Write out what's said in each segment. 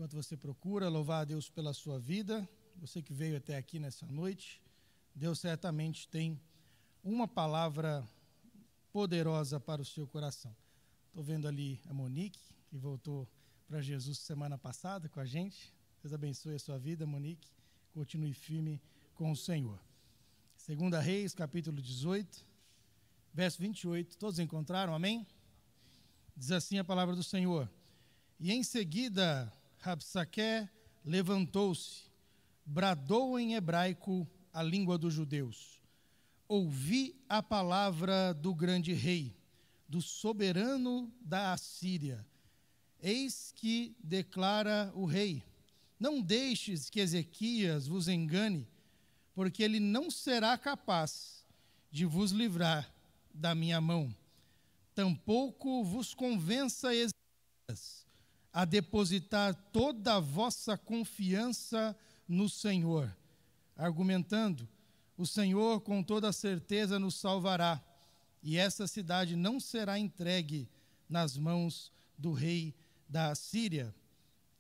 Enquanto você procura louvar a Deus pela sua vida, você que veio até aqui nessa noite, Deus certamente tem uma palavra poderosa para o seu coração. Estou vendo ali a Monique, que voltou para Jesus semana passada com a gente. Deus abençoe a sua vida, Monique. Continue firme com o Senhor. 2 Reis, capítulo 18, verso 28. Todos encontraram? Amém? Diz assim a palavra do Senhor. E em seguida, Rabsaque levantou-se, bradou em hebraico a língua dos judeus. Ouvi a palavra do grande rei, do soberano da Assíria. Eis que declara o rei: não deixes que Ezequias vos engane, porque ele não será capaz de vos livrar da minha mão. Tampouco vos convença Ezequias a depositar toda a vossa confiança no Senhor, argumentando: o Senhor com toda certeza nos salvará, e essa cidade não será entregue nas mãos do rei da Assíria.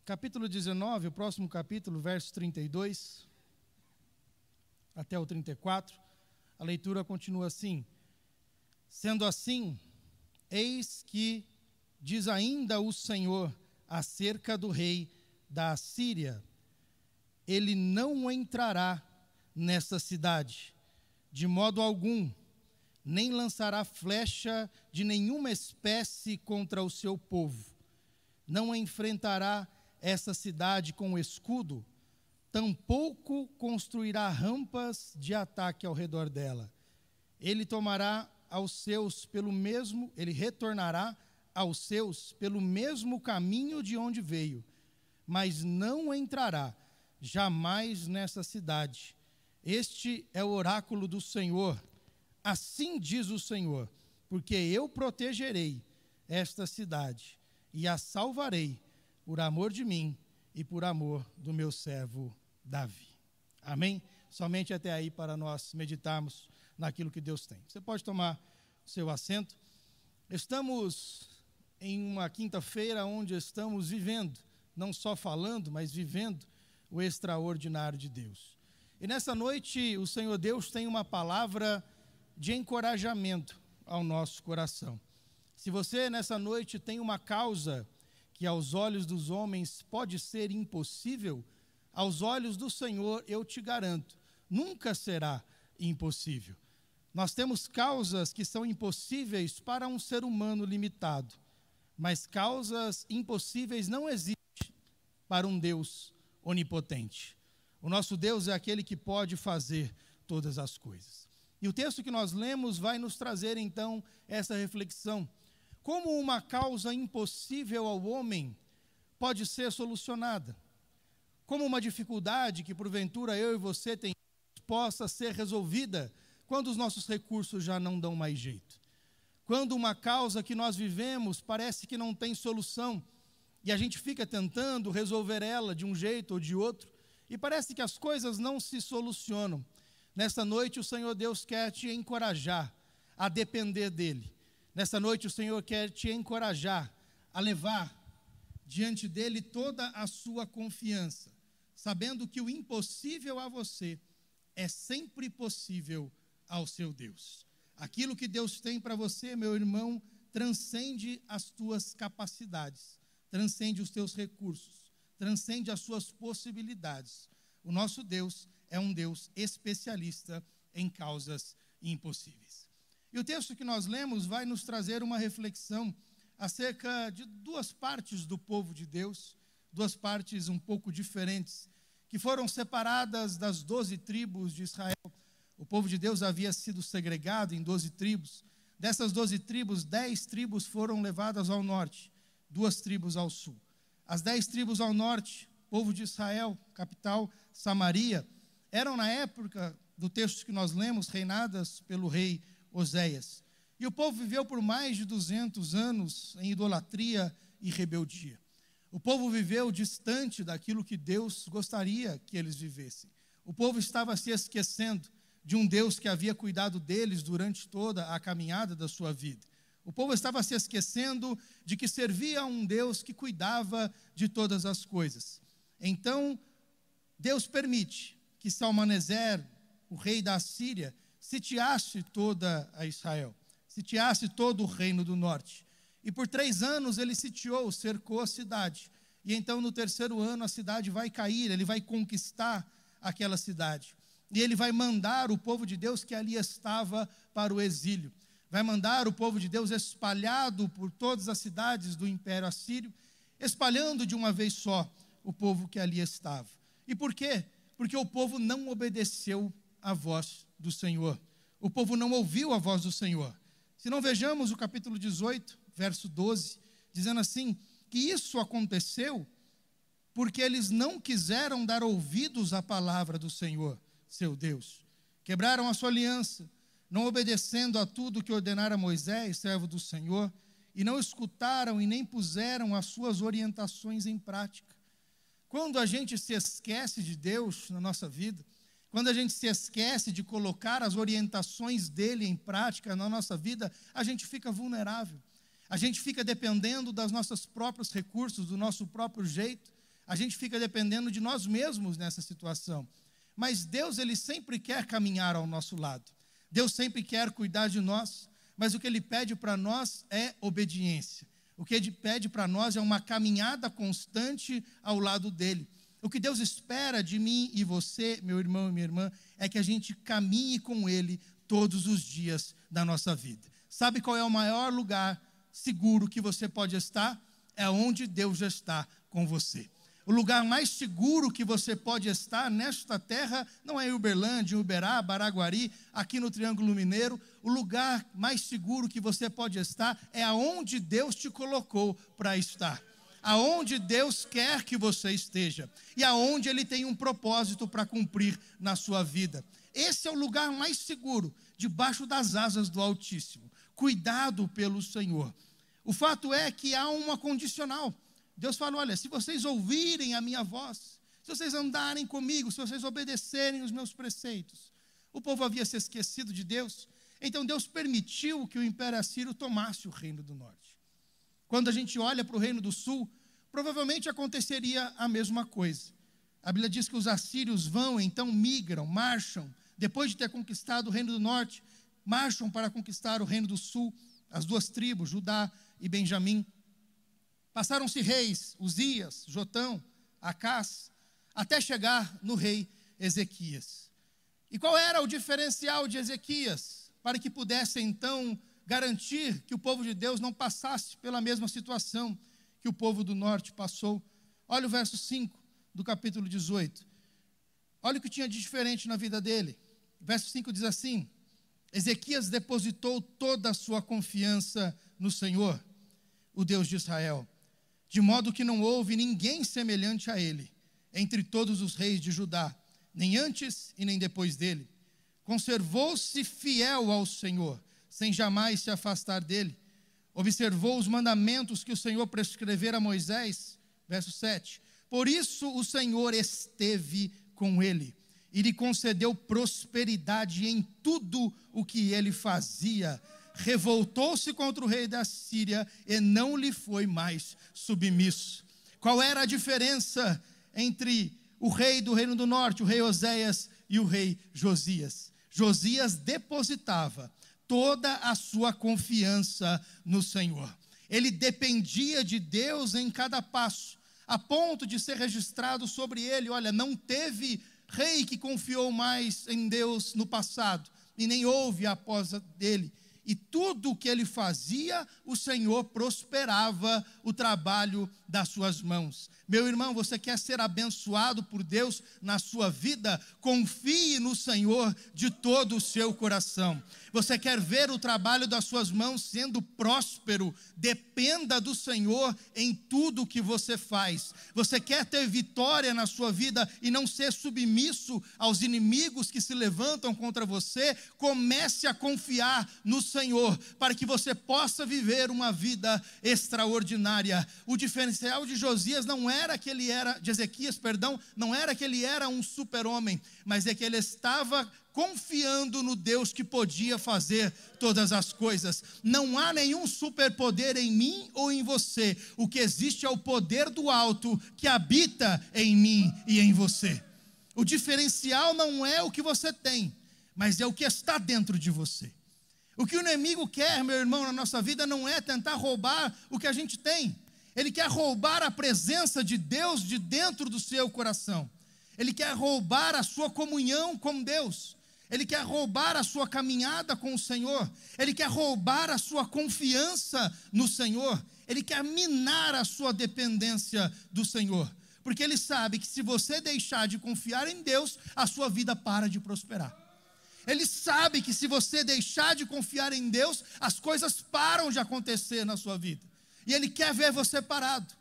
Capítulo 19, o próximo capítulo, verso 32 até o 34, a leitura continua assim: sendo assim, eis que diz ainda o Senhor acerca do rei da Assíria: ele não entrará nesta cidade, de modo algum, nem lançará flecha de nenhuma espécie contra o seu povo. Não enfrentará essa cidade com escudo, tampouco construirá rampas de ataque ao redor dela. Ele retornará aos seus pelo mesmo caminho de onde veio, mas não entrará jamais nessa cidade. Este é o oráculo do Senhor. Assim diz o Senhor: porque eu protegerei esta cidade e a salvarei por amor de mim e por amor do meu servo Davi. Amém? Somente até aí para nós meditarmos naquilo que Deus tem. Você pode tomar seu assento. Estamos em uma quinta-feira onde estamos vivendo, não só falando, mas vivendo o extraordinário de Deus. E nessa noite o Senhor Deus tem uma palavra de encorajamento ao nosso coração. Se você nessa noite tem uma causa que aos olhos dos homens pode ser impossível, aos olhos do Senhor, eu te garanto, nunca será impossível. Nós temos causas que são impossíveis para um ser humano limitado, mas causas impossíveis não existem para um Deus onipotente. O nosso Deus é aquele que pode fazer todas as coisas. E o texto que nós lemos vai nos trazer então essa reflexão. Como uma causa impossível ao homem pode ser solucionada? Como uma dificuldade que porventura eu e você temos possa ser resolvida quando os nossos recursos já não dão mais jeito? Quando uma causa que nós vivemos parece que não tem solução e a gente fica tentando resolver ela de um jeito ou de outro e parece que as coisas não se solucionam. Nesta noite o Senhor Deus quer te encorajar a depender dEle. Nesta noite o Senhor quer te encorajar a levar diante dEle toda a sua confiança, sabendo que o impossível a você é sempre possível ao seu Deus. Aquilo que Deus tem para você, meu irmão, transcende as tuas capacidades, transcende os teus recursos, transcende as suas possibilidades. O nosso Deus é um Deus especialista em causas impossíveis. E o texto que nós lemos vai nos trazer uma reflexão acerca de duas partes do povo de Deus, duas partes um pouco diferentes, que foram separadas das 12 tribos de Israel. O povo de Deus havia sido segregado em 12 tribos. Dessas 12 tribos, 10 tribos foram levadas ao norte, 2 tribos ao sul. As 10 tribos ao norte, povo de Israel, capital Samaria, eram na época do texto que nós lemos, reinadas pelo rei Oséias. E o povo viveu por mais de 200 anos em idolatria e rebeldia. O povo viveu distante daquilo que Deus gostaria que eles vivessem. O povo estava se esquecendo de um Deus que havia cuidado deles durante toda a caminhada da sua vida. O povo estava se esquecendo de que servia a um Deus que cuidava de todas as coisas. Então, Deus permite que Salmaneser, o rei da Assíria, sitiasse toda a Israel, sitiasse todo o reino do norte. E por 3 anos ele sitiou, cercou a cidade. E então no 3º ano a cidade vai cair, ele vai conquistar aquela cidade. E ele vai mandar o povo de Deus que ali estava para o exílio. Vai mandar o povo de Deus espalhado por todas as cidades do Império Assírio, espalhando de uma vez só o povo que ali estava. E por quê? Porque o povo não obedeceu à voz do Senhor. O povo não ouviu a voz do Senhor. Se não vejamos o capítulo 18, verso 12, dizendo assim, que isso aconteceu porque eles não quiseram dar ouvidos à palavra do Senhor, seu Deus. Quebraram a sua aliança, não obedecendo a tudo que ordenara Moisés, servo do Senhor, e não escutaram e nem puseram as suas orientações em prática. Quando a gente se esquece de Deus na nossa vida, quando a gente se esquece de colocar as orientações dele em prática na nossa vida, a gente fica vulnerável. A gente fica dependendo dos nossos próprios recursos, do nosso próprio jeito. A gente fica dependendo de nós mesmos nessa situação. Mas Deus, ele sempre quer caminhar ao nosso lado. Deus sempre quer cuidar de nós, mas o que ele pede para nós é obediência. O que ele pede para nós é uma caminhada constante ao lado dele. O que Deus espera de mim e você, meu irmão e minha irmã, é que a gente caminhe com ele todos os dias da nossa vida. Sabe qual é o maior lugar seguro que você pode estar? É onde Deus já está com você. O lugar mais seguro que você pode estar nesta terra não é em Uberlândia, Uberaba, Araguari, aqui no Triângulo Mineiro. O lugar mais seguro que você pode estar é aonde Deus te colocou para estar. Aonde Deus quer que você esteja. E aonde Ele tem um propósito para cumprir na sua vida. Esse é o lugar mais seguro, debaixo das asas do Altíssimo. Cuidado pelo Senhor. O fato é que há uma condicional. Deus fala, olha, se vocês ouvirem a minha voz, se vocês andarem comigo, se vocês obedecerem os meus preceitos. O povo havia se esquecido de Deus, então Deus permitiu que o Império Assírio tomasse o reino do norte. Quando a gente olha para o reino do sul, provavelmente aconteceria a mesma coisa. A Bíblia diz que os assírios vão, então migram, marcham, depois de ter conquistado o reino do norte, marcham para conquistar o reino do sul, as 2 tribos, Judá e Benjamim. Passaram-se reis, Uzias, Jotão, Acás, até chegar no rei Ezequias. E qual era o diferencial de Ezequias para que pudesse então garantir que o povo de Deus não passasse pela mesma situação que o povo do norte passou? Olha o verso 5 do capítulo 18. Olha o que tinha de diferente na vida dele. O verso 5 diz assim, Ezequias depositou toda a sua confiança no Senhor, o Deus de Israel, de modo que não houve ninguém semelhante a ele, entre todos os reis de Judá, nem antes e nem depois dele. Conservou-se fiel ao Senhor, sem jamais se afastar dele. Observou os mandamentos que o Senhor prescrevera a Moisés. Verso 7. Por isso o Senhor esteve com ele, e lhe concedeu prosperidade em tudo o que ele fazia. Revoltou-se contra o rei da Síria e não lhe foi mais submisso. Qual era a diferença entre o rei do reino do norte, o rei Oséias, e o rei Josias? Josias depositava toda a sua confiança no Senhor. Ele dependia de Deus em cada passo, a ponto de ser registrado sobre ele, olha, não teve rei que confiou mais em Deus no passado, e nem houve após dele. E tudo o que ele fazia, o Senhor prosperava o trabalho das suas mãos. Meu irmão, você quer ser abençoado por Deus na sua vida? Confie no Senhor de todo o seu coração. Você quer ver o trabalho das suas mãos sendo próspero? Dependa do Senhor em tudo que você faz. Você quer ter vitória na sua vida e não ser submisso aos inimigos que se levantam contra você? Comece a confiar no Senhor, para que você possa viver uma vida extraordinária. O diferencial de Josias não era que ele era, de Ezequias, perdão, não era que ele era um super-homem, mas é que ele estava confiando no Deus que podia fazer todas as coisas. Não há nenhum superpoder em mim ou em você. O que existe é o poder do alto que habita em mim e em você. O diferencial não é o que você tem, mas é o que está dentro de você. O que o inimigo quer, meu irmão, na nossa vida não é tentar roubar o que a gente tem. Ele quer roubar a presença de Deus de dentro do seu coração. Ele quer roubar a sua comunhão com Deus. Ele quer roubar a sua caminhada com o Senhor. Ele quer roubar a sua confiança no Senhor. Ele quer minar a sua dependência do Senhor. Porque ele sabe que se você deixar de confiar em Deus, a sua vida para de prosperar. Ele sabe que se você deixar de confiar em Deus, as coisas param de acontecer na sua vida. E Ele quer ver você parado.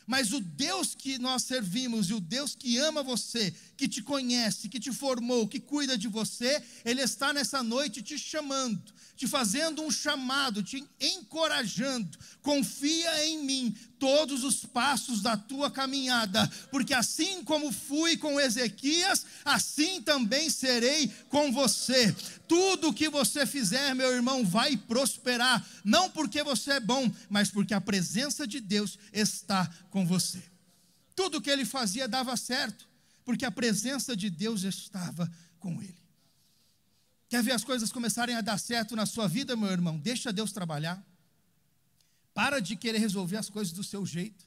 Mas o Deus que nós servimos e o Deus que ama você, que te conhece, que te formou, que cuida de você, Ele está nessa noite te chamando, te fazendo um chamado, te encorajando. Confia em mim todos os passos da tua caminhada, porque assim como fui com Ezequias, assim também serei com você. Tudo que você fizer, meu irmão, vai prosperar, não porque você é bom, mas porque a presença de Deus está com você. Tudo que ele fazia dava certo, porque a presença de Deus estava com ele. Quer ver as coisas começarem a dar certo na sua vida, meu irmão? Deixa Deus trabalhar. Para de querer resolver as coisas do seu jeito.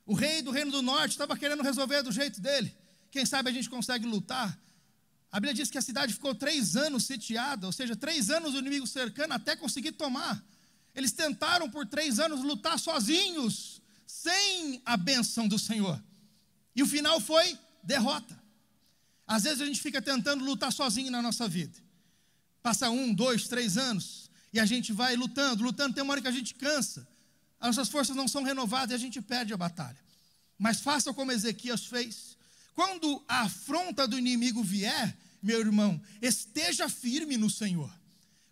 O rei do Reino do Norte estava querendo resolver do jeito dele. Quem sabe a gente consegue lutar. A Bíblia diz que a cidade ficou 3 anos sitiada, ou seja, 3 anos o inimigo cercando até conseguir tomar. Eles tentaram por 3 anos lutar sozinhos, sem a bênção do Senhor. E o final foi derrota. Às vezes a gente fica tentando lutar sozinho na nossa vida. Passa 1, 2, 3 anos, e a gente vai lutando, tem uma hora que a gente cansa. As nossas forças não são renovadas e a gente perde a batalha. Mas faça como Ezequias fez. Quando a afronta do inimigo vier, meu irmão, esteja firme no Senhor.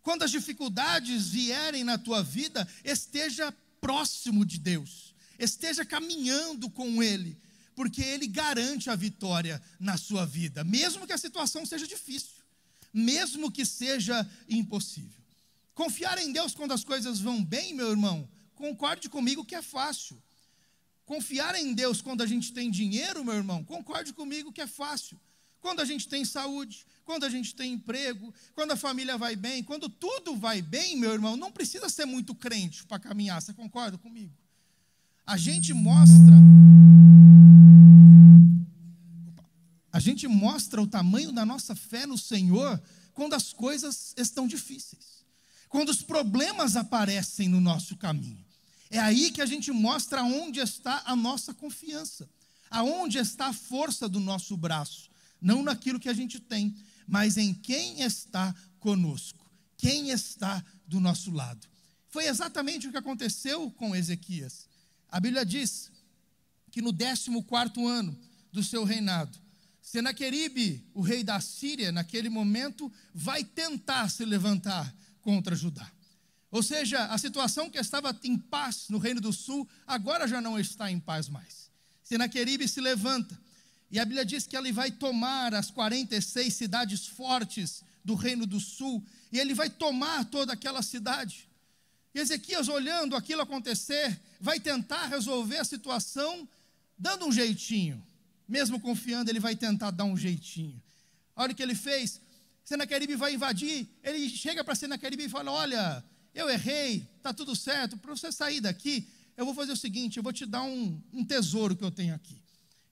Quando as dificuldades vierem na tua vida, esteja próximo de Deus. Esteja caminhando com Ele, porque Ele garante a vitória na sua vida, mesmo que a situação seja difícil, mesmo que seja impossível. Confiar em Deus quando as coisas vão bem, meu irmão, concorde comigo que é fácil. Confiar em Deus quando a gente tem dinheiro, meu irmão, concorde comigo que é fácil. Quando a gente tem saúde, quando a gente tem emprego, quando a família vai bem, quando tudo vai bem, meu irmão, não precisa ser muito crente para caminhar, você concorda comigo? A gente mostra o tamanho da nossa fé no Senhor quando as coisas estão difíceis, quando os problemas aparecem no nosso caminho. É aí que a gente mostra onde está a nossa confiança, aonde está a força do nosso braço, não naquilo que a gente tem, mas em quem está conosco, quem está do nosso lado. Foi exatamente o que aconteceu com Ezequias. A Bíblia diz que no 14º ano do seu reinado, Senaqueribe, o rei da Síria, naquele momento, vai tentar se levantar contra Judá. Ou seja, a situação que estava em paz no Reino do Sul, agora já não está em paz mais. Senaqueribe se levanta, e a Bíblia diz que ele vai tomar as 46 cidades fortes do Reino do Sul, e ele vai tomar toda aquela cidade. E Ezequias, olhando aquilo acontecer, vai tentar resolver a situação, dando um jeitinho. Mesmo confiando, ele vai tentar dar um jeitinho. Olha o que ele fez. Senaqueribe vai invadir, ele chega para Senaqueribe e fala: olha, eu errei, está tudo certo, para você sair daqui, eu vou fazer o seguinte, eu vou te dar um tesouro que eu tenho aqui.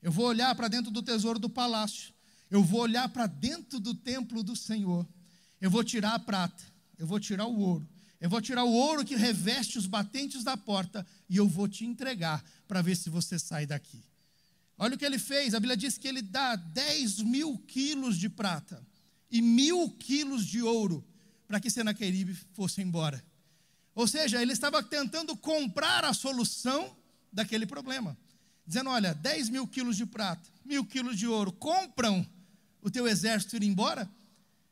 Eu vou olhar para dentro do tesouro do palácio, eu vou olhar para dentro do templo do Senhor, eu vou tirar a prata, eu vou tirar o ouro, eu vou tirar o ouro que reveste os batentes da porta, e eu vou te entregar, para ver se você sai daqui. Olha o que ele fez, a Bíblia diz que ele dá 10.000 quilos de prata, e 1.000 quilos de ouro, para que Senaqueribe fosse embora. Ou seja, ele estava tentando comprar a solução daquele problema. Dizendo: olha, 10.000 quilos de prata, 1.000 quilos de ouro, compram o teu exército ir embora?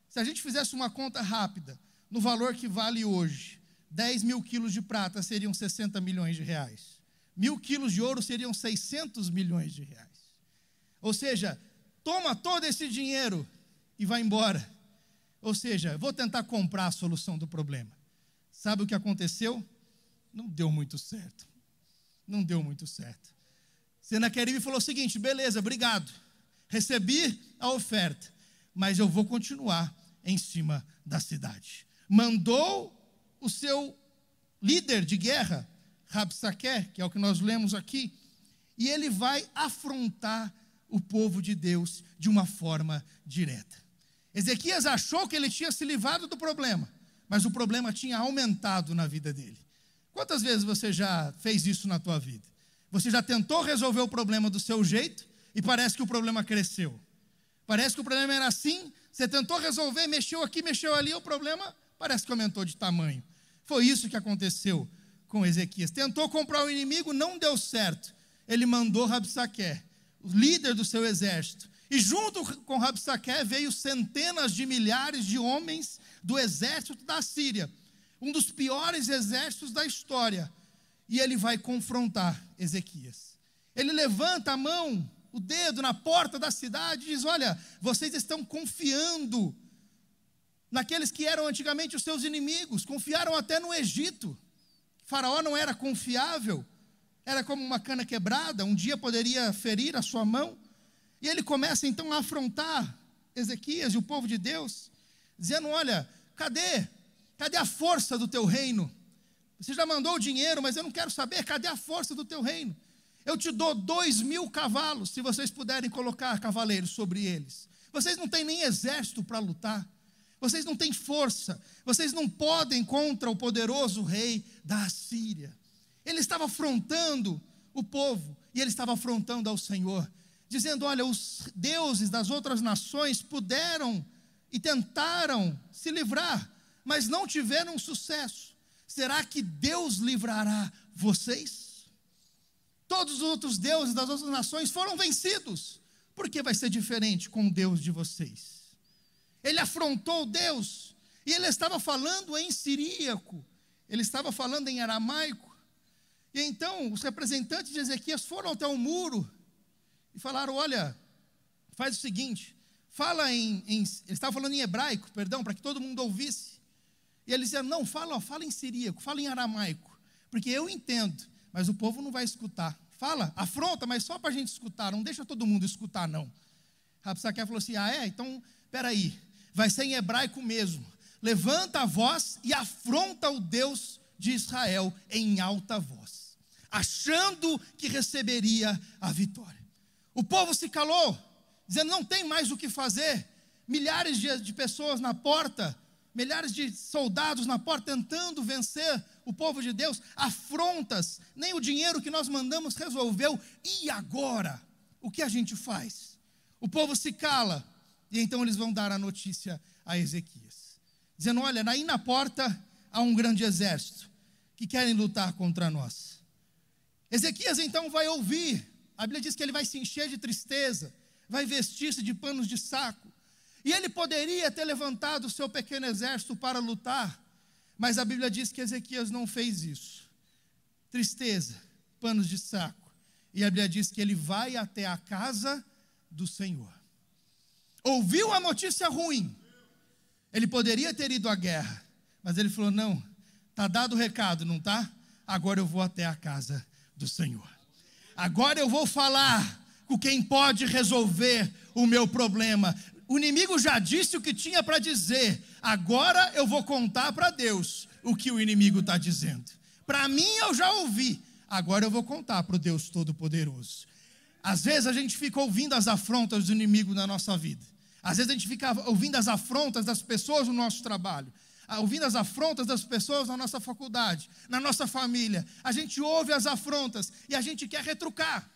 Se a gente fizesse uma conta rápida, no valor que vale hoje, 10.000 quilos de prata seriam 60 milhões de reais. 1.000 quilos de ouro seriam 600 milhões de reais. Ou seja, toma todo esse dinheiro e vai embora. Ou seja, vou tentar comprar a solução do problema. Sabe o que aconteceu? Não deu muito certo. Não deu muito certo. Senaqueribe falou o seguinte: beleza, obrigado. Recebi a oferta, mas eu vou continuar em cima da cidade. Mandou o seu líder de guerra, Rabsaque, que é o que nós lemos aqui, e ele vai afrontar o povo de Deus de uma forma direta. Ezequias achou que ele tinha se livrado do problema, mas o problema tinha aumentado na vida dele. Quantas vezes você já fez isso na tua vida? Você já tentou resolver o problema do seu jeito e parece que o problema cresceu. Parece que o problema era assim, você tentou resolver, mexeu aqui, mexeu ali, o problema parece que aumentou de tamanho. Foi isso que aconteceu com Ezequias. Tentou comprar o inimigo, não deu certo. Ele mandou Rabsaque, o líder do seu exército. E junto com Rabsaque veio centenas de milhares de homens do exército da Síria, um dos piores exércitos da história. E ele vai confrontar Ezequias. Ele levanta a mão, o dedo na porta da cidade e diz: olha, vocês estão confiando naqueles que eram antigamente os seus inimigos, confiaram até no Egito. Faraó não era confiável, era como uma cana quebrada, um dia poderia ferir a sua mão. E ele começa então a afrontar Ezequias e o povo de Deus, dizendo: olha, cadê a força do teu reino? Você já mandou o dinheiro, mas eu não quero saber, cadê a força do teu reino? Eu te dou 2.000 cavalos, se vocês puderem colocar cavaleiros sobre eles. Vocês não têm nem exército para lutar, vocês não têm força, vocês não podem contra o poderoso rei da Assíria. Ele estava afrontando o povo, e ele estava afrontando ao Senhor, dizendo: olha, os deuses das outras nações puderam e tentaram se livrar, mas não tiveram sucesso. Será que Deus livrará vocês? Todos os outros deuses das outras nações foram vencidos. Por que vai ser diferente com o Deus de vocês? Ele afrontou Deus, e ele estava falando em siríaco, ele estava falando em aramaico. E então os representantes de Ezequias foram até o muro e falaram: olha, faz o seguinte, fala ele estava falando em hebraico, perdão, para que todo mundo ouvisse. E eles disseram: não, fala em siríaco, fala em aramaico, porque eu entendo, mas o povo não vai escutar. Fala, afronta, mas só para a gente escutar, não deixa todo mundo escutar, não. Rabsaque falou assim: então, peraí, vai ser em hebraico mesmo. Levanta a voz e afronta o Deus de Israel em alta voz, achando que receberia a vitória. O povo se calou, dizendo: não tem mais o que fazer. Milhares de pessoas na porta, milhares de soldados na porta tentando vencer o povo de Deus, afrontas, nem o dinheiro que nós mandamos resolveu. E agora? O que a gente faz? O povo se cala, e então eles vão dar a notícia a Ezequias, dizendo: olha, aí na porta há um grande exército que querem lutar contra nós. Ezequias então vai ouvir, a Bíblia diz que ele vai se encher de tristeza, vai vestir-se de panos de saco, e ele poderia ter levantado o seu pequeno exército para lutar, mas a Bíblia diz que Ezequias não fez isso. Tristeza, panos de saco, e a Bíblia diz que ele vai até a casa do Senhor. Ouviu a notícia ruim, ele poderia ter ido à guerra, mas ele falou: não, está dado o recado, não está? Agora eu vou até a casa do Senhor. Agora eu vou falar com quem pode resolver o meu problema. O inimigo já disse o que tinha para dizer, agora eu vou contar para Deus o que o inimigo está dizendo. Para mim eu já ouvi, agora eu vou contar para o Deus Todo-Poderoso. Às vezes a gente fica ouvindo as afrontas do inimigo na nossa vida, às vezes a gente fica ouvindo as afrontas das pessoas no nosso trabalho, ouvindo as afrontas das pessoas na nossa faculdade, na nossa família. A gente ouve as afrontas e a gente quer retrucar,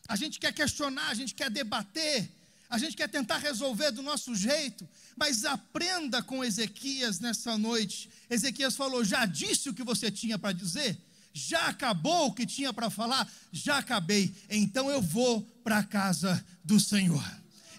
a gente quer questionar, a gente quer debater, a gente quer tentar resolver do nosso jeito. Mas aprenda com Ezequias nessa noite. Ezequias falou: já disse o que você tinha para dizer? Já acabou o que tinha para falar? Já acabei, então eu vou para a casa do Senhor,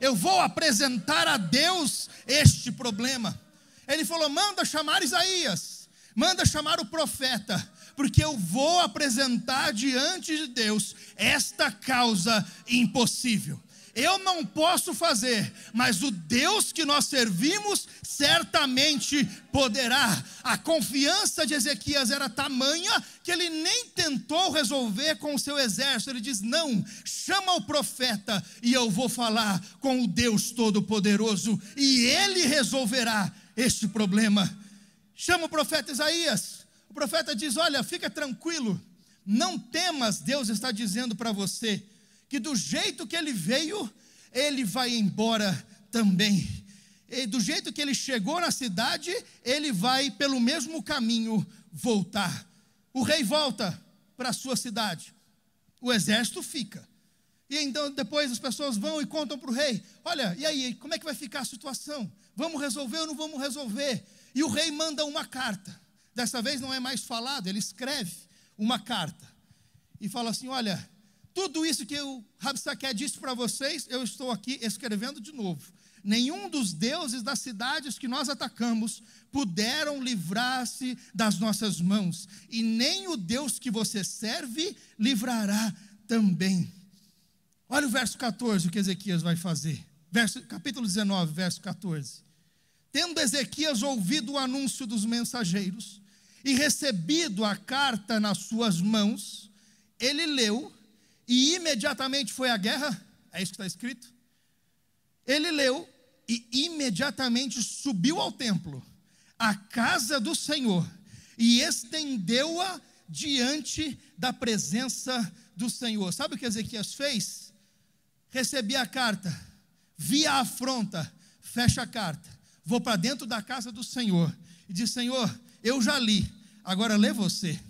eu vou apresentar a Deus este problema. Ele falou: manda chamar Isaías, manda chamar o profeta, porque eu vou apresentar diante de Deus esta causa impossível. eu não posso fazer, mas o Deus que nós servimos certamente poderá. A confiança de Ezequias era tamanha que ele nem tentou resolver com o seu exército. Ele diz: não, chama o profeta e eu vou falar com o Deus Todo-Poderoso e ele resolverá este problema. Chama o profeta Isaías. O profeta diz: olha, fica tranquilo, não temas. Deus está dizendo para você que do jeito que ele veio, ele vai embora também. E do jeito que ele chegou na cidade, ele vai pelo mesmo caminho voltar. O rei volta para a sua cidade, o exército fica. E então depois as pessoas vão e contam para o rei: olha, e aí, como é que vai ficar a situação? Vamos resolver ou não vamos resolver? E o rei manda uma carta. Dessa vez não é mais falado, ele escreve uma carta e fala assim: olha, tudo isso que o Rabsaque disse para vocês, eu estou aqui escrevendo de novo. Nenhum dos deuses das cidades que nós atacamos puderam livrar-se das nossas mãos, e nem o Deus que você serve livrará também. Olha o verso 14, o que Ezequias vai fazer. Capítulo 19, verso 14. Tendo Ezequias ouvido o anúncio dos mensageiros e recebido a carta nas suas mãos, ele leu e imediatamente foi à guerra. É isso que está escrito. Ele leu e imediatamente subiu ao templo, à casa do Senhor, e estendeu-a diante da presença do Senhor. Sabe o que Ezequias fez? Recebi a carta, vi a afronta, fecha a carta, vou para dentro da casa do Senhor e diz: Senhor, eu já li, agora lê você.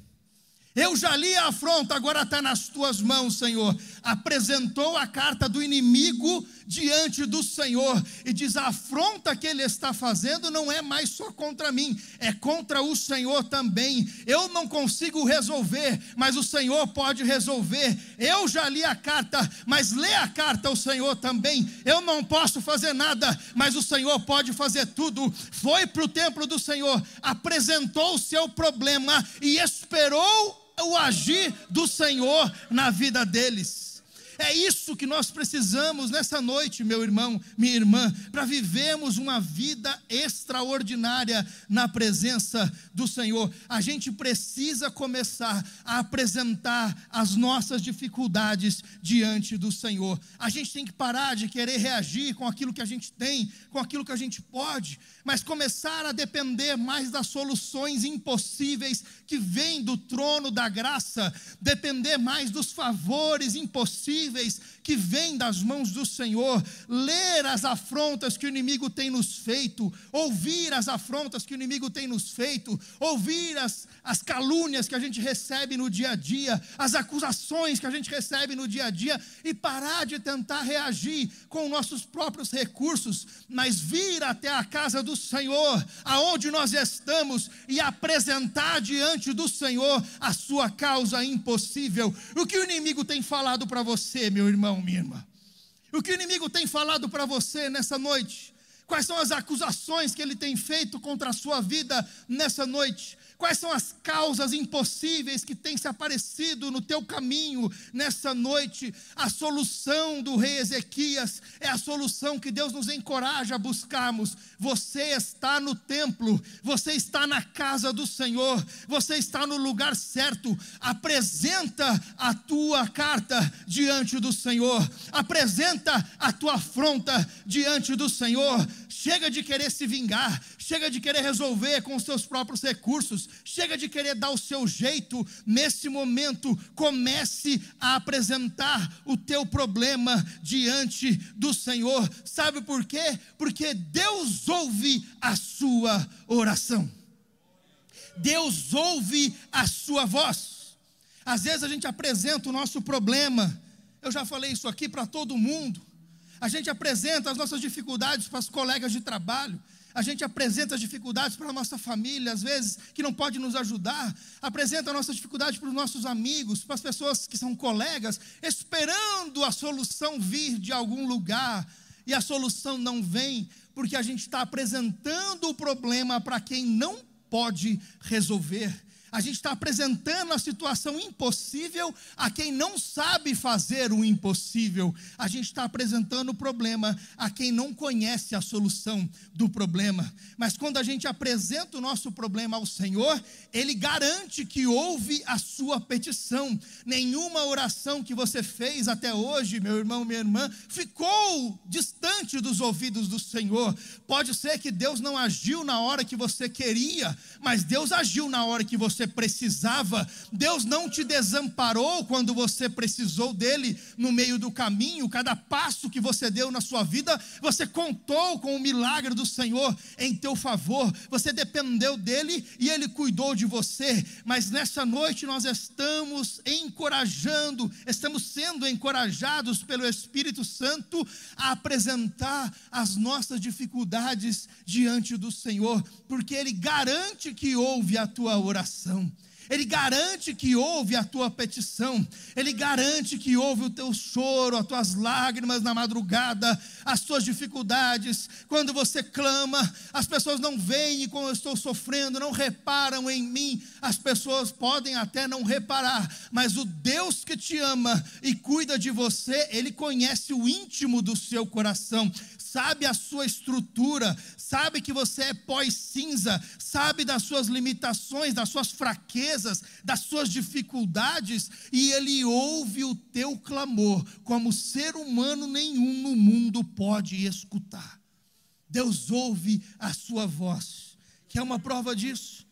Eu já li a afronta, agora está nas tuas mãos, Senhor. Apresentou a carta do inimigo diante do Senhor e diz: a afronta que ele está fazendo não é mais só contra mim, é contra o Senhor também. Eu não consigo resolver, mas o Senhor pode resolver. Eu já li a carta, mas lê a carta o Senhor também. Eu não posso fazer nada, mas o Senhor pode fazer tudo. Foi para o templo do Senhor, apresentou o seu problema e esperou o agir do Senhor na vida deles. É isso que nós precisamos nessa noite, meu irmão, minha irmã, para vivermos uma vida extraordinária na presença do Senhor. A gente precisa começar a apresentar as nossas dificuldades diante do Senhor. A gente tem que parar de querer reagir com aquilo que a gente tem, com aquilo que a gente pode, mas começar a depender mais das soluções impossíveis que vêm do trono da graça, depender mais dos favores impossíveis que vêm das mãos do Senhor, ler as afrontas que o inimigo tem nos feito, ouvir as afrontas que o inimigo tem nos feito, ouvir as calúnias que a gente recebe no dia a dia, as acusações que a gente recebe no dia a dia, e parar de tentar reagir com nossos próprios recursos, mas vir até a casa do Senhor, aonde nós estamos, e apresentar diante do Senhor a sua causa impossível. O que o inimigo tem falado para você, meu irmão, minha irmã? O que o inimigo tem falado para você nessa noite? Quais são as acusações que ele tem feito contra a sua vida nessa noite? Quais são as causas impossíveis que têm se aparecido no teu caminho nessa noite? A solução do rei Ezequias é a solução que Deus nos encoraja a buscarmos. Você está no templo, você está na casa do Senhor, você está no lugar certo. Apresenta a tua carta diante do Senhor, apresenta a tua afronta diante do Senhor. Chega de querer se vingar, chega de querer resolver com os seus próprios recursos, chega de querer dar o seu jeito. Nesse momento, comece a apresentar o teu problema diante do Senhor. Sabe por quê? Porque Deus ouve a sua oração. Deus ouve a sua voz. Às vezes a gente apresenta o nosso problema, eu já falei isso aqui para todo mundo. A gente apresenta as nossas dificuldades para os colegas de trabalho, a gente apresenta as dificuldades para a nossa família, às vezes, que não pode nos ajudar, apresenta a nossa dificuldade para os nossos amigos, para as pessoas que são colegas, esperando a solução vir de algum lugar, e a solução não vem, porque a gente está apresentando o problema para quem não pode resolver. A gente está apresentando a situação impossível a quem não sabe fazer o impossível. A gente está apresentando o problema a quem não conhece a solução do problema. Mas quando a gente apresenta o nosso problema ao Senhor, Ele garante que ouve a sua petição. Nenhuma oração que você fez até hoje, meu irmão, minha irmã, ficou distante dos ouvidos do Senhor. Pode ser que Deus não agiu na hora que você queria, mas Deus agiu na hora que você precisava. Deus não te desamparou quando você precisou dele no meio do caminho. Cada passo que você deu na sua vida, você contou com o milagre do Senhor em teu favor. Você dependeu dele e ele cuidou de você. Mas nessa noite nós estamos sendo encorajados pelo Espírito Santo a apresentar as nossas dificuldades diante do Senhor, porque ele garante que ouve a tua oração. Ele garante que ouve a tua petição. Ele garante que ouve o teu choro, as tuas lágrimas na madrugada, as tuas dificuldades. Quando você clama, as pessoas não veem como eu estou sofrendo, não reparam em mim. As pessoas podem até não reparar, mas o Deus que te ama e cuida de você, Ele conhece o íntimo do seu coração, sabe a sua estrutura, sabe que você é pó e cinza, sabe das suas limitações, das suas fraquezas, das suas dificuldades, e Ele ouve o teu clamor, como ser humano nenhum no mundo pode escutar. Deus ouve a sua voz. Quer uma prova disso?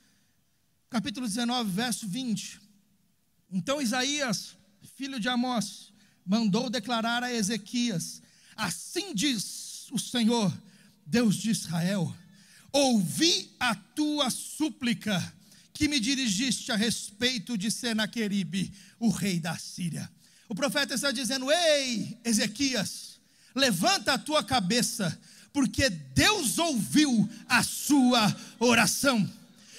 Capítulo 19, verso 20. Então Isaías, filho de Amós, mandou declarar a Ezequias: assim diz o Senhor, Deus de Israel: ouvi a tua súplica que me dirigiste a respeito de Senaqueribe, o rei da Síria. O profeta está dizendo: ei, Ezequias, levanta a tua cabeça, porque Deus ouviu a sua oração.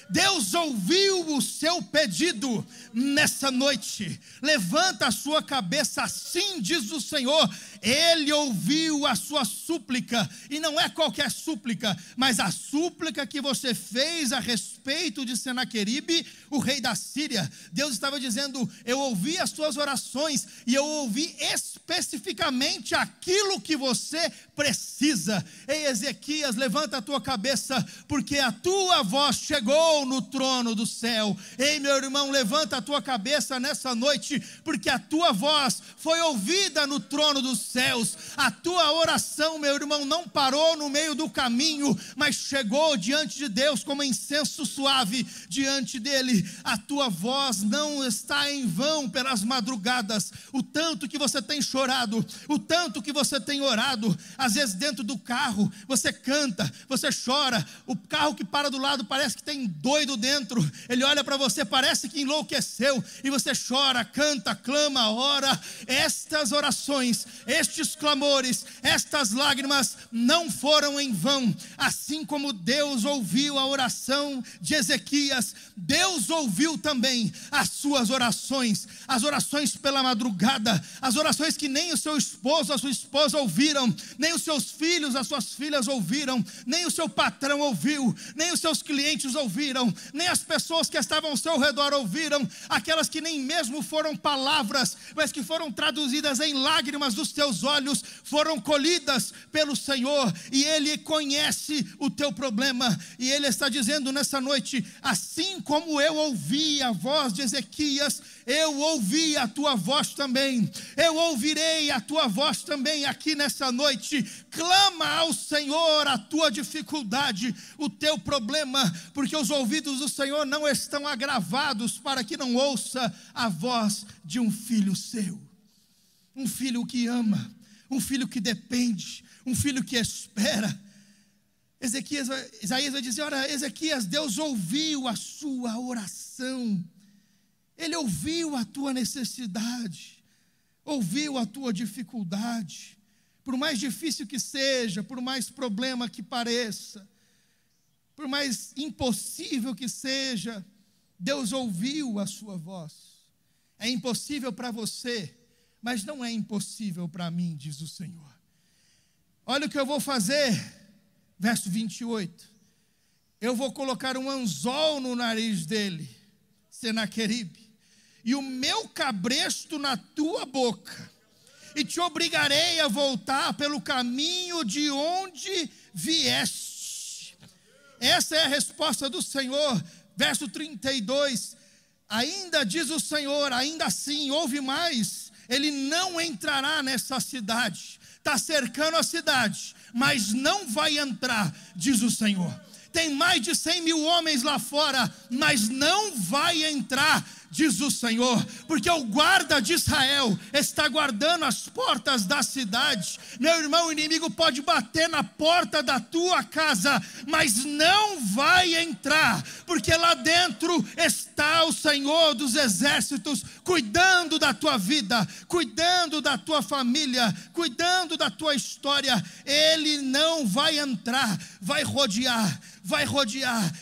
Deus ouviu o seu pedido nessa noite. Levanta a sua cabeça, assim diz o Senhor. Ele ouviu a sua súplica, e não é qualquer súplica, mas a súplica que você fez a respeito de Senaqueribe, o rei da Síria. Deus estava dizendo: eu ouvi as suas orações, e eu ouvi especificamente aquilo que você precisa. Ei, Ezequias, levanta a tua cabeça, porque a tua voz chegou no trono do céu. Ei, meu irmão, levanta a tua cabeça nessa noite, porque a tua voz foi ouvida no trono dos céus. A tua oração, meu irmão, não parou no meio do caminho, mas chegou diante de Deus como incenso suave diante dele. A tua voz não está em vão pelas madrugadas. O tanto que você tem chorado, o tanto que você tem orado, às vezes dentro do carro, você canta, você chora, o carro que para do lado parece que tem doido dentro, ele olha para você, parece que enlouqueceu, e você chora, canta, clama, ora. Estas orações, estes clamores, estas lágrimas não foram em vão. Assim como Deus ouviu a oração de Ezequias, Deus ouviu também as suas orações, as orações pela madrugada, as orações que nem o seu esposo, a sua esposa ouviram, nem os seus filhos, as suas filhas ouviram, nem o seu patrão ouviu, nem os seus clientes ouviram, nem as pessoas que estavam ao seu redor ouviram, aquelas que nem mesmo foram palavras, mas que foram traduzidas em lágrimas dos teus olhos, foram colhidas pelo Senhor, e Ele conhece o teu problema, e Ele está dizendo nessa noite: assim como eu ouvi a voz de Ezequias, eu ouvi a tua voz também, eu ouvirei a tua voz também aqui nessa noite. Clama ao Senhor a tua dificuldade, o teu problema, porque os ouvidos do Senhor não estão agravados para que não ouça a voz de um filho seu, um filho que ama, um filho que depende, um filho que espera. Isaías vai dizer: ora, Ezequias, Deus ouviu a sua oração, Ele ouviu a tua necessidade, ouviu a tua dificuldade. Por mais difícil que seja, por mais problema que pareça, por mais impossível que seja, Deus ouviu a sua voz. É impossível para você, mas não é impossível para mim, diz o Senhor. Olha o que eu vou fazer, verso 28. Eu vou colocar um anzol no nariz dele. Senaqueribe, e o meu cabresto na tua boca, e te obrigarei a voltar pelo caminho de onde vieste. Essa é a resposta do Senhor. Verso 32, ainda diz o Senhor, ainda assim, ouve mais, ele não entrará nessa cidade, está cercando a cidade, mas não vai entrar, diz o Senhor. Tem mais de 100 mil homens lá fora, mas não vai entrar, diz o Senhor, porque o guarda de Israel está guardando as portas da cidade. Meu irmão, o inimigo pode bater na porta da tua casa, mas não vai entrar, porque lá dentro está o Senhor dos exércitos, cuidando da tua vida, cuidando da tua família, cuidando da tua história. Ele não vai entrar, vai rodear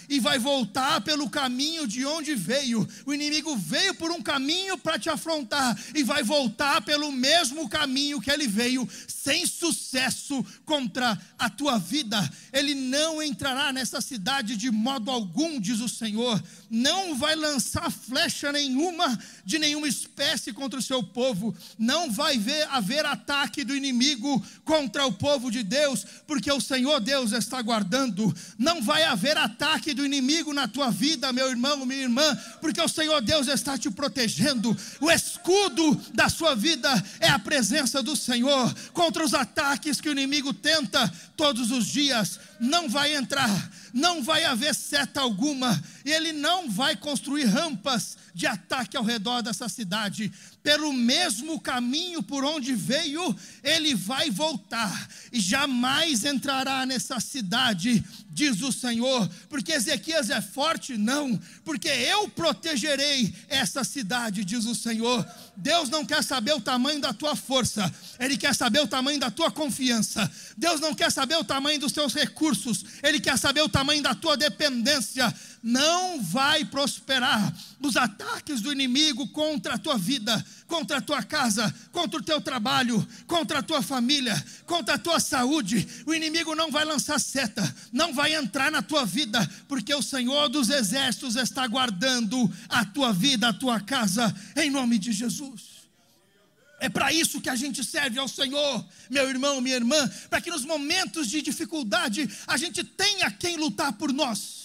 e vai voltar pelo caminho de onde veio. O inimigo veio por um caminho para te afrontar e vai voltar pelo mesmo caminho que ele veio, sem sucesso contra a tua vida. Ele não entrará nessa cidade de modo algum, diz o Senhor. Não vai lançar flecha nenhuma, de nenhuma espécie contra o seu povo. Não vai haver ataque do inimigo contra o povo de Deus, porque o Senhor Deus está guardando. Não vai haver ataque do inimigo na tua vida, meu irmão, minha irmã, porque o Senhor Deus está te protegendo. O escudo da sua vida é a presença do Senhor contra os ataques que o inimigo tenta todos os dias. Não vai entrar, não vai haver seta alguma, e ele não vai construir rampas de ataque ao redor dessa cidade. Pelo mesmo caminho por onde veio, ele vai voltar e jamais entrará nessa cidade, diz o Senhor. Porque Ezequias é forte? Não, porque eu protegerei essa cidade, diz o Senhor. Deus não quer saber o tamanho da tua força, Ele quer saber o tamanho da tua confiança. Deus não quer saber o tamanho dos teus recursos, Ele quer saber o tamanho da tua dependência. Não vai prosperar os ataques do inimigo contra a tua vida, contra a tua casa, contra o teu trabalho, contra a tua família, contra a tua saúde. O inimigo não vai lançar seta, não vai entrar na tua vida, porque o Senhor dos exércitos está guardando a tua vida, a tua casa, em nome de Jesus. É para isso que a gente serve ao Senhor, meu irmão, minha irmã, para que nos momentos de dificuldade a gente tenha quem lutar por nós.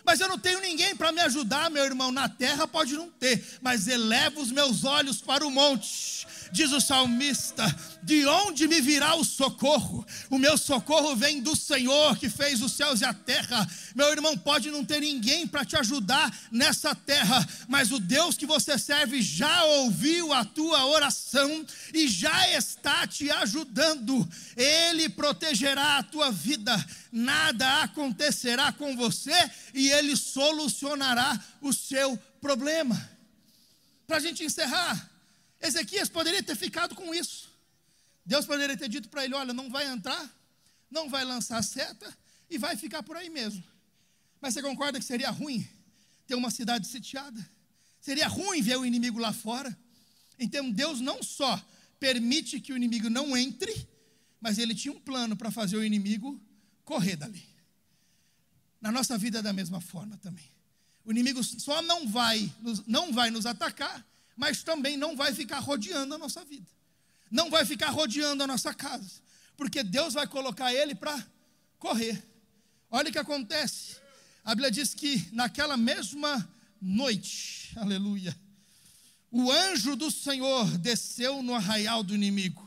Mas eu não tenho ninguém para me ajudar, meu irmão. Na terra pode não ter, mas elevo os meus olhos para o monte, diz o salmista, de onde me virá o socorro? O meu socorro vem do Senhor que fez os céus e a terra. Meu irmão, pode não ter ninguém para te ajudar nessa terra, mas o Deus que você serve já ouviu a tua oração e já está te ajudando. Ele protegerá a tua vida, nada acontecerá com você e Ele solucionará o seu problema. Para a gente encerrar, Ezequias poderia ter ficado com isso. Deus poderia ter dito para ele: olha, não vai entrar, não vai lançar seta e vai ficar por aí mesmo. Mas você concorda que seria ruim ter uma cidade sitiada? Seria ruim ver o inimigo lá fora? Então Deus não só permite que o inimigo não entre, mas Ele tinha um plano para fazer o inimigo correr dali. Na nossa vida é da mesma forma também. O inimigo só não vai nos atacar, mas também não vai ficar rodeando a nossa vida, não vai ficar rodeando a nossa casa, porque Deus vai colocar ele para correr. Olha o que acontece. A Bíblia diz que naquela mesma noite, aleluia, o anjo do Senhor desceu no arraial do inimigo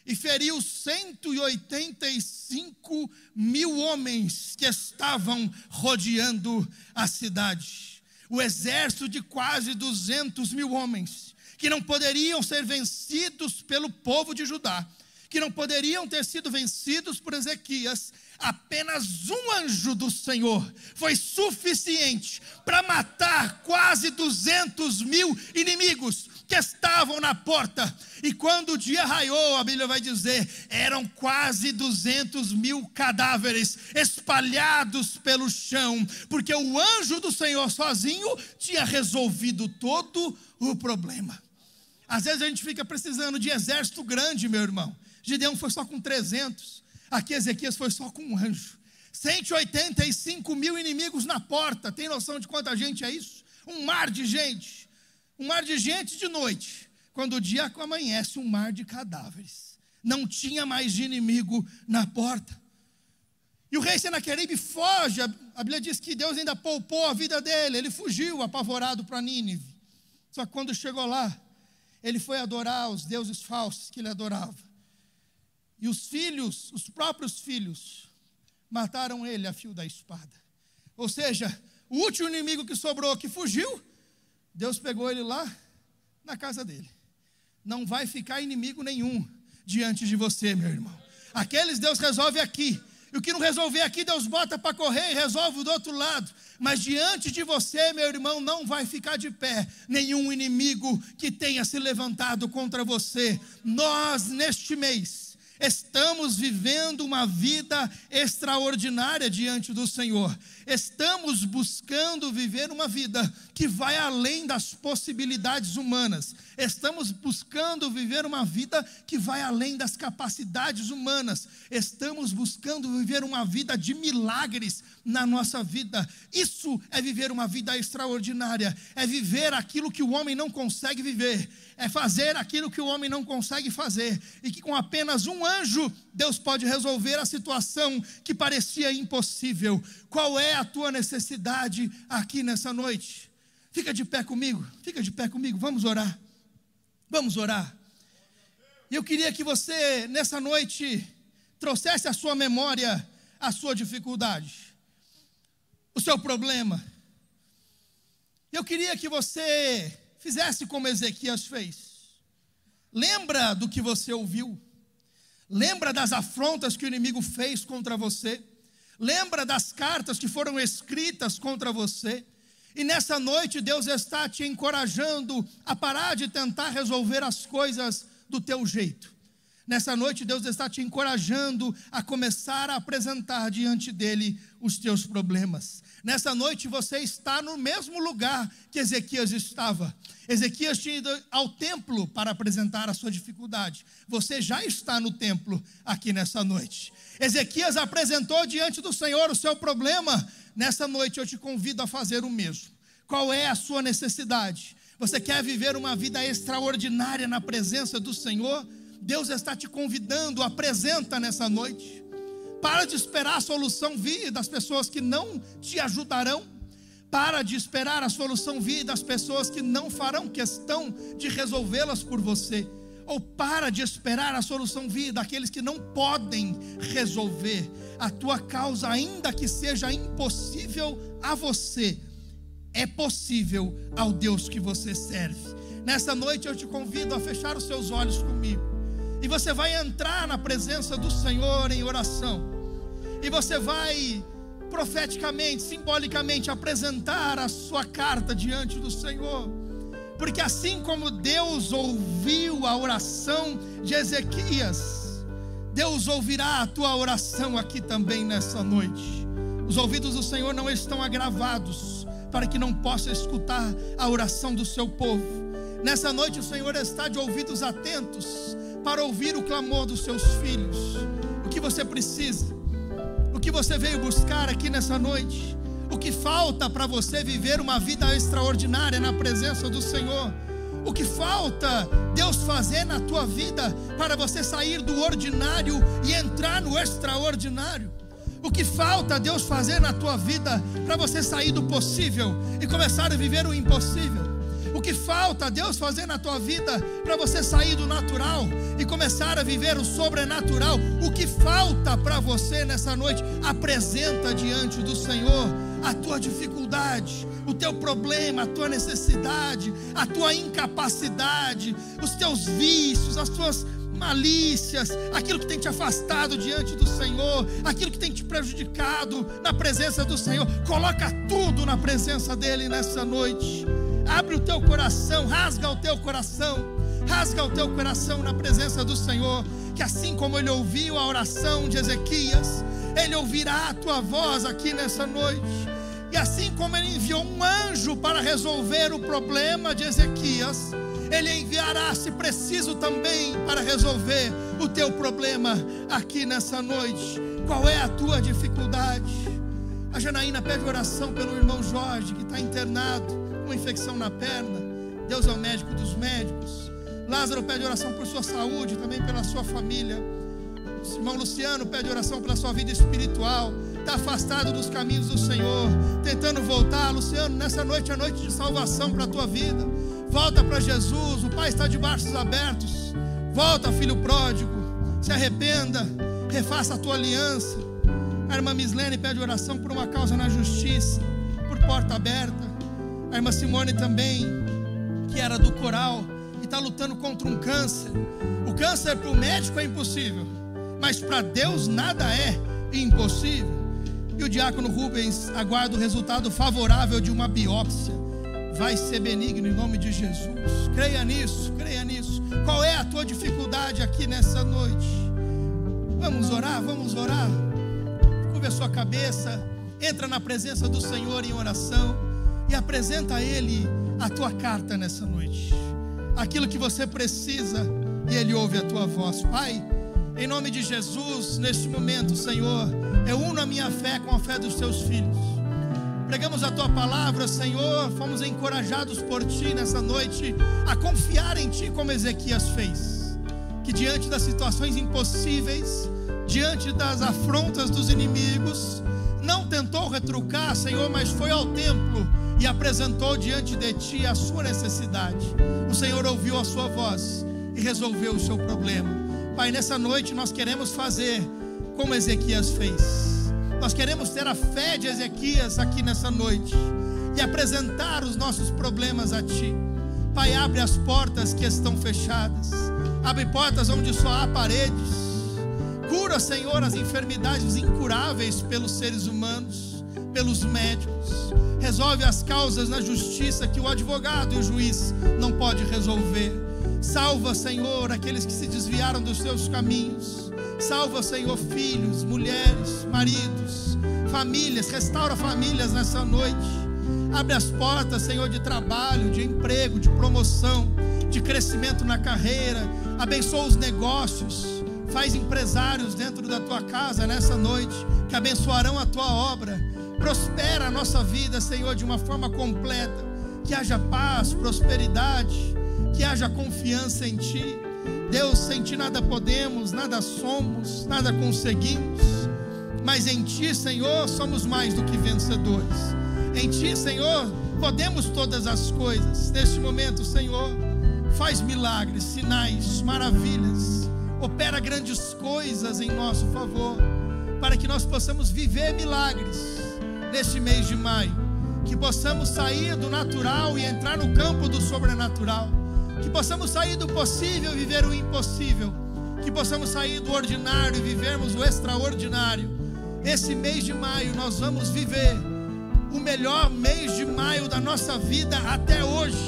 e feriu 185 mil homens que estavam rodeando a cidade. O exército de quase 200 mil homens, que não poderiam ser vencidos pelo povo de Judá, que não poderiam ter sido vencidos por Ezequias. Apenas um anjo do Senhor foi suficiente para matar quase 200 mil inimigos que estavam na porta. E quando o dia raiou, a Bíblia vai dizer, eram quase 200 mil cadáveres espalhados pelo chão, porque o anjo do Senhor sozinho tinha resolvido todo o problema. Às vezes a gente fica precisando de exército grande, meu irmão. Gideão foi só com 300, aqui Ezequias foi só com um anjo. 185 mil inimigos na porta. Tem noção de quanta gente é isso? um mar de gente de noite. Quando o dia amanhece, um mar de cadáveres. Não tinha mais inimigo na porta. E o rei Senaqueribe foge. A Bíblia diz que Deus ainda poupou a vida dele. Ele fugiu apavorado para Nínive. Só que quando chegou lá, ele foi adorar os deuses falsos que ele adorava. E os próprios filhos, mataram ele a fio da espada. Ou seja, o último inimigo que sobrou, que fugiu, Deus pegou ele lá na casa dele. Não vai ficar inimigo nenhum diante de você, meu irmão. Aqueles Deus resolve aqui. E o que não resolver aqui, Deus bota para correr e resolve do outro lado. Mas diante de você, meu irmão, não vai ficar de pé nenhum inimigo que tenha se levantado contra você. Nós, neste mês, estamos vivendo uma vida extraordinária diante do Senhor. Estamos buscando viver uma vida que vai além das possibilidades humanas. Estamos buscando viver uma vida que vai além das capacidades humanas. Estamos buscando viver uma vida de milagres na nossa vida. Isso é viver uma vida extraordinária. É viver aquilo que o homem não consegue viver. É fazer aquilo que o homem não consegue fazer. E que com apenas um anjo, Deus pode resolver a situação que parecia impossível. Qual é a tua necessidade aqui nessa noite? Fica de pé comigo, vamos orar. Vamos orar. E eu queria que você, nessa noite, trouxesse à sua memória a sua dificuldade, o seu problema. Eu queria que você fizesse como Ezequias fez. Lembra do que você ouviu? Lembra das afrontas que o inimigo fez contra você? Lembra das cartas que foram escritas contra você? E nessa noite Deus está te encorajando a parar de tentar resolver as coisas do teu jeito. Nessa noite Deus está te encorajando a começar a apresentar diante dele os teus problemas. Nessa noite você está no mesmo lugar que Ezequias estava. Ezequias tinha ido ao templo para apresentar a sua dificuldade. Você já está no templo aqui nessa noite. Ezequias apresentou diante do Senhor o seu problema. Nessa noite eu te convido a fazer o mesmo. Qual é a sua necessidade? Você quer viver uma vida extraordinária na presença do Senhor? Deus está te convidando, apresenta nessa noite. Para de esperar a solução vir das pessoas que não te ajudarão. Para de esperar a solução vir das pessoas que não farão questão de resolvê-las por você. Ou para de esperar a solução vir daqueles que não podem resolver a tua causa, ainda que seja impossível a você. É possível ao Deus que você serve. Nessa noite eu te convido a fechar os seus olhos comigo. E você vai entrar na presença do Senhor em oração. E você vai profeticamente, simbolicamente apresentar a sua carta diante do Senhor. Porque assim como Deus ouviu a oração de Ezequias, Deus ouvirá a tua oração aqui também nessa noite. Os ouvidos do Senhor não estão agravados para que não possa escutar a oração do seu povo. Nessa noite o Senhor está de ouvidos atentos para ouvir o clamor dos seus filhos. O que você precisa? O que você veio buscar aqui nessa noite? O que falta para você viver uma vida extraordinária na presença do Senhor? O que falta Deus fazer na tua vida para você sair do ordinário e entrar no extraordinário? O que falta Deus fazer na tua vida para você sair do possível e começar a viver o impossível? O que falta Deus fazer na tua vida para você sair do natural e começar a viver o sobrenatural? O que falta para você nessa noite? Apresenta diante do Senhor a tua dificuldade, o teu problema, a tua necessidade, a tua incapacidade, os teus vícios, as tuas malícias, aquilo que tem te afastado diante do Senhor, aquilo que tem te prejudicado na presença do Senhor. Coloca tudo na presença dele nessa noite. Abre o teu coração, rasga o teu coração na presença do Senhor, que assim como ele ouviu a oração de Ezequias, ele ouvirá a tua voz aqui nessa noite. E assim como ele enviou um anjo para resolver o problema de Ezequias, ele enviará, se preciso, também para resolver o teu problema aqui nessa noite. Qual é a tua dificuldade? A Janaína pede oração pelo irmão Jorge, que está internado uma infecção na perna. Deus é o médico dos médicos. Lázaro pede oração por sua saúde, também pela sua família. O irmão Luciano pede oração pela sua vida espiritual. Está afastado dos caminhos do Senhor, tentando voltar. Luciano, nessa noite é noite de salvação para a tua vida. Volta para Jesus, o Pai está de braços abertos. Volta, filho pródigo, se arrependa, refaça a tua aliança. A irmã Mislene pede oração por uma causa na justiça, por porta aberta. A irmã Simone também, que era do coral e está lutando contra um câncer. O câncer para o médico é impossível, mas para Deus nada é impossível. E o diácono Rubens aguarda o resultado favorável de uma biópsia. Vai ser benigno em nome de Jesus. Creia nisso, creia nisso. Qual é a tua dificuldade aqui nessa noite? Vamos orar, vamos orar. Curva a sua cabeça, entra na presença do Senhor em oração e apresenta a Ele a tua carta nessa noite. Aquilo que você precisa, e Ele ouve a tua voz. Pai, em nome de Jesus, neste momento, Senhor, eu uno a minha fé com a fé dos teus filhos. Pregamos a tua palavra, Senhor, fomos encorajados por ti nessa noite a confiar em ti como Ezequias fez. Que diante das situações impossíveis, diante das afrontas dos inimigos, não tentou retrucar, Senhor, mas foi ao templo e apresentou diante de ti a sua necessidade. O Senhor ouviu a sua voz e resolveu o seu problema. Pai, nessa noite nós queremos fazer como Ezequias fez. Nós queremos ter a fé de Ezequias aqui nessa noite e apresentar os nossos problemas a ti. Pai, abre as portas que estão fechadas, abre portas onde só há paredes. Cura, Senhor, as enfermidades incuráveis pelos seres humanos, pelos médicos. Resolve as causas na justiça que o advogado e o juiz não podem resolver. Salva, Senhor, aqueles que se desviaram dos seus caminhos. Salva, Senhor, filhos, mulheres, maridos, famílias. Restaura famílias nessa noite. Abre as portas, Senhor, de trabalho, de emprego, de promoção, de crescimento na carreira. Abençoa os negócios. Faz empresários dentro da tua casa nessa noite que abençoarão a tua obra. Prospera a nossa vida, Senhor, de uma forma completa. Que haja paz, prosperidade, que haja confiança em ti. Deus, sem ti nada podemos, nada somos, nada conseguimos, mas em ti, Senhor, somos mais do que vencedores. Em ti, Senhor, podemos todas as coisas. Neste momento, Senhor, faz milagres, sinais, maravilhas, opera grandes coisas em nosso favor, para que nós possamos viver milagres neste mês de maio, que possamos sair do natural e entrar no campo do sobrenatural, que possamos sair do possível e viver o impossível, que possamos sair do ordinário e vivermos o extraordinário. Esse mês de maio nós vamos viver o melhor mês de maio da nossa vida até hoje.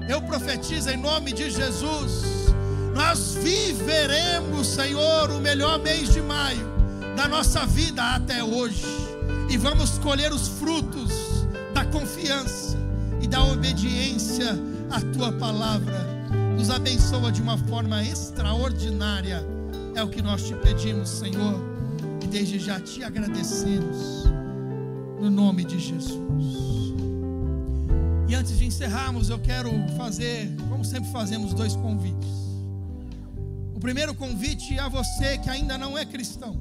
Eu profetizo em nome de Jesus, nós viveremos, Senhor, o melhor mês de maio da nossa vida até hoje, e vamos colher os frutos da confiança e da obediência à tua palavra. Nos abençoa de uma forma extraordinária, é o que nós te pedimos, Senhor, e desde já te agradecemos, no nome de Jesus. E antes de encerrarmos, eu quero fazer, como sempre fazemos, 2 convites. O primeiro convite é a você que ainda não é cristão,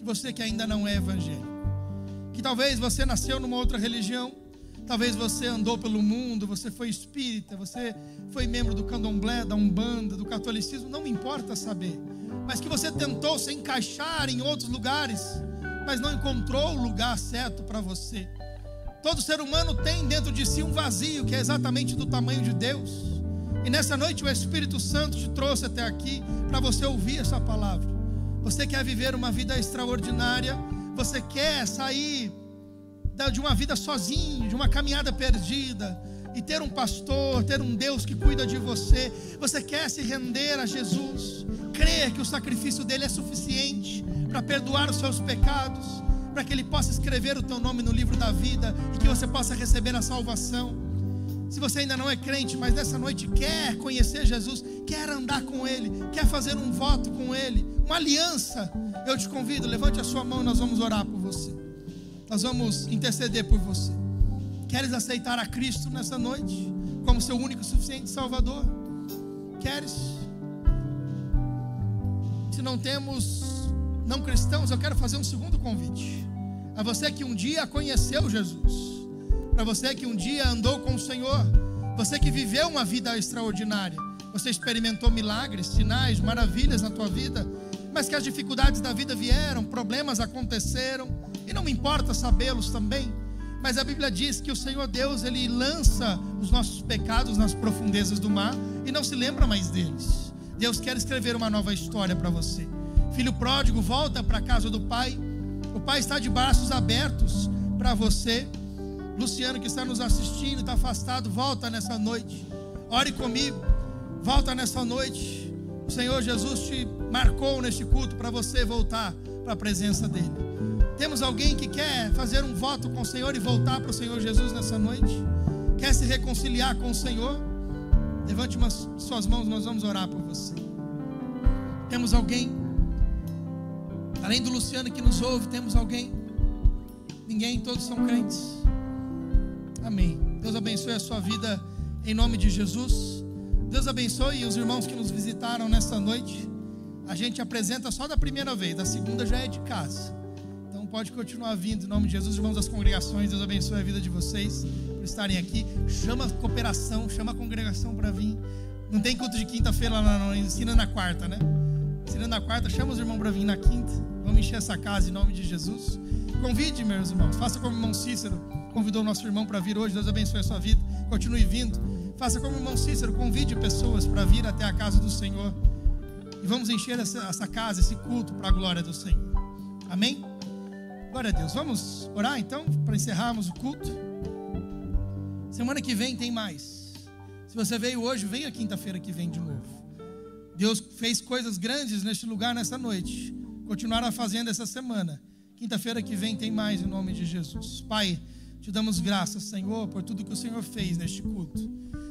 você que ainda não é evangélico, que talvez você nasceu numa outra religião, talvez você andou pelo mundo, você foi espírita, você foi membro do candomblé, da umbanda, do catolicismo, não me importa saber, mas que você tentou se encaixar em outros lugares, mas não encontrou o lugar certo para você. Todo ser humano tem dentro de si um vazio que é exatamente do tamanho de Deus, e nessa noite o Espírito Santo te trouxe até aqui para você ouvir essa palavra. Você quer viver uma vida extraordinária, você quer sair de uma vida sozinho, de uma caminhada perdida, e ter um pastor, ter um Deus que cuida de você. Você quer se render a Jesus, crer que o sacrifício dele é suficiente para perdoar os seus pecados, para que ele possa escrever o teu nome no livro da vida e que você possa receber a salvação. Se você ainda não é crente, mas nessa noite quer conhecer Jesus, quer andar com ele, quer fazer um voto com ele, uma aliança, eu te convido, levante a sua mão e nós vamos orar por você. Nós vamos interceder por você. Queres aceitar a Cristo nessa noite como seu único e suficiente Salvador? Queres? Se não temos não cristãos, eu quero fazer um segundo convite. A você que um dia conheceu Jesus, para você que um dia andou com o Senhor, você que viveu uma vida extraordinária, você experimentou milagres, sinais, maravilhas na tua vida, mas que as dificuldades da vida vieram, problemas aconteceram, e não me importa sabê-los também, mas a Bíblia diz que o Senhor Deus, Ele lança os nossos pecados nas profundezas do mar e não se lembra mais deles. Deus quer escrever uma nova história para você. Filho pródigo, volta para a casa do Pai. O Pai está de braços abertos para você. Luciano, que está nos assistindo, está afastado, volta nessa noite. Ore comigo, volta nessa noite. O Senhor Jesus te marcou neste culto para você voltar para a presença dEle. Temos alguém que quer fazer um voto com o Senhor e voltar para o Senhor Jesus nessa noite? Quer se reconciliar com o Senhor? Levante suas mãos, nós vamos orar por você. Temos alguém? Além do Luciano que nos ouve, temos alguém? Ninguém, todos são crentes. Amém. Deus abençoe a sua vida em nome de Jesus. Deus abençoe os irmãos que nos visitaram nesta noite. A gente apresenta só da primeira vez, da segunda já é de casa. Então pode continuar vindo em nome de Jesus, irmãos das congregações. Deus abençoe a vida de vocês por estarem aqui. Chama a cooperação, chama a congregação para vir. Não tem culto de quinta-feira lá, não, ensina na quarta, né? Ensina na quarta, chama os irmãos para vir na quinta. Vamos encher essa casa em nome de Jesus. Convide, meus irmãos, faça como o irmão Cícero convidou o nosso irmão para vir hoje. Deus abençoe a sua vida, continue vindo. Faça como o irmão Cícero, convide pessoas para vir até a casa do Senhor. E vamos encher essa casa, esse culto para a glória do Senhor. Amém? Glória a Deus. Vamos orar então, para encerrarmos o culto. Semana que vem tem mais. Se você veio hoje, venha quinta-feira que vem de novo. Deus fez coisas grandes neste lugar, nessa noite. Continuará fazendo essa semana. Quinta-feira que vem tem mais em nome de Jesus. Pai, te damos graças, Senhor, por tudo que o Senhor fez neste culto.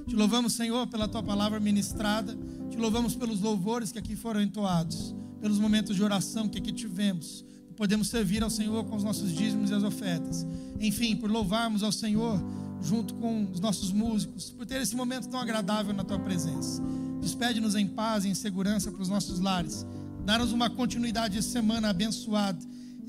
Te louvamos, Senhor, pela tua palavra ministrada. Te louvamos pelos louvores que aqui foram entoados, pelos momentos de oração que aqui tivemos. Podemos servir ao Senhor com os nossos dízimos e as ofertas. Enfim, por louvarmos ao Senhor junto com os nossos músicos, por ter esse momento tão agradável na tua presença. Despede-nos em paz e em segurança para os nossos lares. Dá-nos uma continuidade de semana abençoada.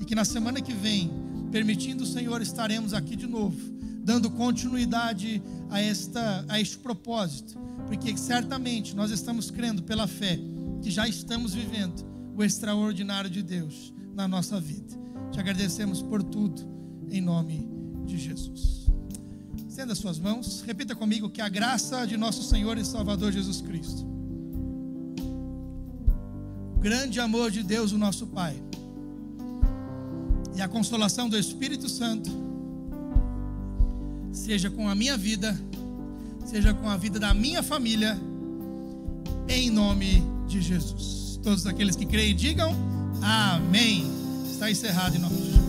E que na semana que vem, permitindo o Senhor, estaremos aqui de novo, dando continuidade a este propósito. Porque certamente nós estamos crendo pela fé que já estamos vivendo o extraordinário de Deus na nossa vida. Te agradecemos por tudo, em nome de Jesus. Estenda suas mãos, repita comigo que a graça de nosso Senhor e Salvador Jesus Cristo, o grande amor de Deus, o nosso Pai, e a consolação do Espírito Santo, seja com a minha vida, seja com a vida da minha família, em nome de Jesus. Todos aqueles que creem, digam amém. Está encerrado em nome de Jesus.